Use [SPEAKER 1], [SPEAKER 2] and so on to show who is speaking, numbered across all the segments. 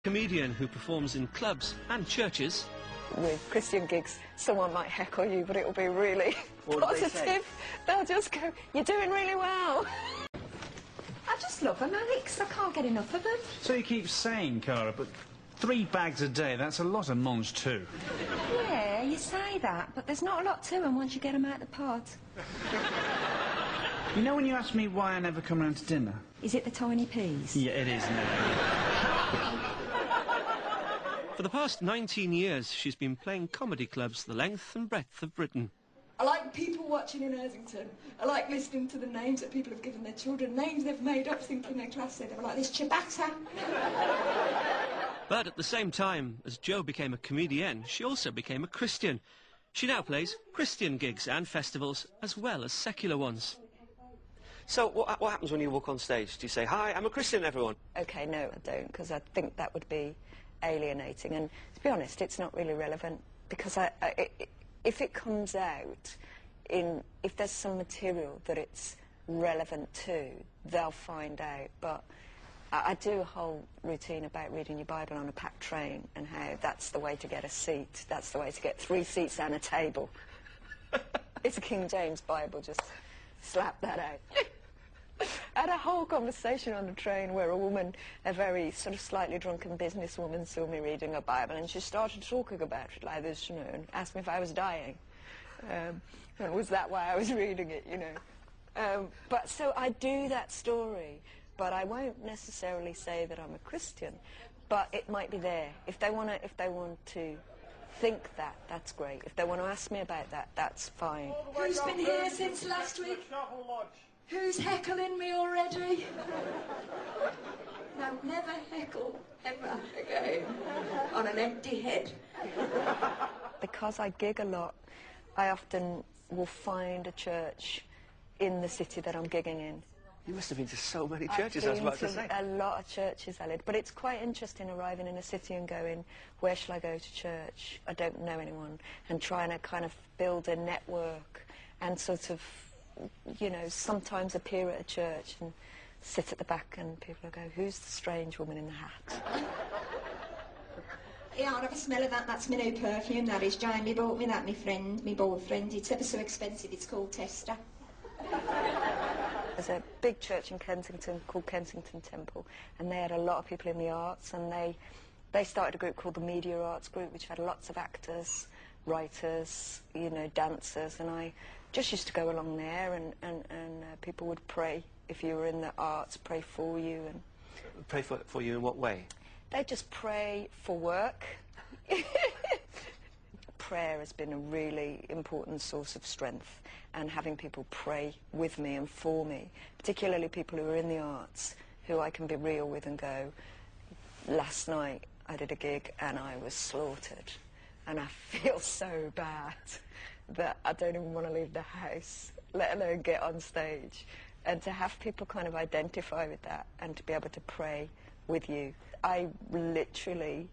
[SPEAKER 1] Comedian who performs in clubs and churches.
[SPEAKER 2] With Christian gigs, someone might heckle you, but it'll be really positive. They'll just go, "You're doing really well."
[SPEAKER 3] I just love them, Alex. I can't get enough of them.
[SPEAKER 4] So you keep saying, Cara, but 3 bags a day, that's a lot of mange too.
[SPEAKER 3] Yeah, you say that, but there's not a lot to them once you get them out of the pot.
[SPEAKER 4] You know when you asked me why I never come round to dinner?
[SPEAKER 3] Is it the tiny peas?
[SPEAKER 4] Yeah, it is now.
[SPEAKER 1] For the past 19 years, she's been playing comedy clubs the length and breadth of Britain.
[SPEAKER 5] I like people watching in Islington. I like listening to the names that people have given their children, names they've made up thinking they're classy. They were like, this ciabatta.
[SPEAKER 1] But at the same time, as Jo became a comedienne, she also became a Christian. She now plays Christian gigs and festivals, as well as secular ones. So what happens when you walk on stage? Do you say, "Hi, I'm a Christian, everyone"?
[SPEAKER 2] OK, no, I don't, because I think that would be alienating. And to be honest, it's not really relevant, because if it comes out, if there's some material that it's relevant to, they'll find out. But I do a whole routine about reading your Bible on a packed train and how that's the way to get a seat. That's the way to get 3 seats and a table. It's a King James Bible, just slap that out. I had a whole conversation on the train where a woman, a very sort of slightly drunken businesswoman, saw me reading a Bible, and she started talking about it like this, you know, and asked me if I was dying. And was that why I was reading it, you know? But so I do that story, but I won't necessarily say that I'm a Christian, but it might be there. If they want to think that, that's great. If they want to ask me about that, that's fine.
[SPEAKER 5] Who's been here since last week? Who's heckling me already? No, never heckle, ever again, on an empty head.
[SPEAKER 2] Because I gig a lot, I often will find a church in the city that I'm gigging in.
[SPEAKER 1] You must have been to so many churches, I was about to say.
[SPEAKER 2] A lot of churches, Elliot. But it's quite interesting arriving in a city and going, where shall I go to church? I don't know anyone. And trying to kind of build a network and sort of, you know, sometimes appear at a church and sit at the back and people will go, who's the strange woman in the hat?
[SPEAKER 5] Yeah, I'll have a smell of that. That's my new perfume, that is. Jamie bought me that, my boyfriend. It's ever so expensive. It's called Tester.
[SPEAKER 2] There's a big church in Kensington called Kensington Temple, and they had a lot of people in the arts, and they started a group called the Media Arts Group, which had lots of actors, writers, you know, dancers, and I just used to go along there, and people would pray. If you were in the arts, pray for you. And
[SPEAKER 1] Pray for you in what way?
[SPEAKER 2] They just pray for work. Prayer has been a really important source of strength, and having people pray with me and for me, particularly people who are in the arts, who I can be real with and go, last night I did a gig and I was slaughtered, and I feel so bad that I don't even want to leave the house, let alone get on stage. And to have people kind of identify with that and to be able to pray with you, I literally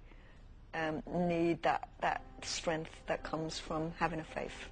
[SPEAKER 2] need that strength that comes from having a faith.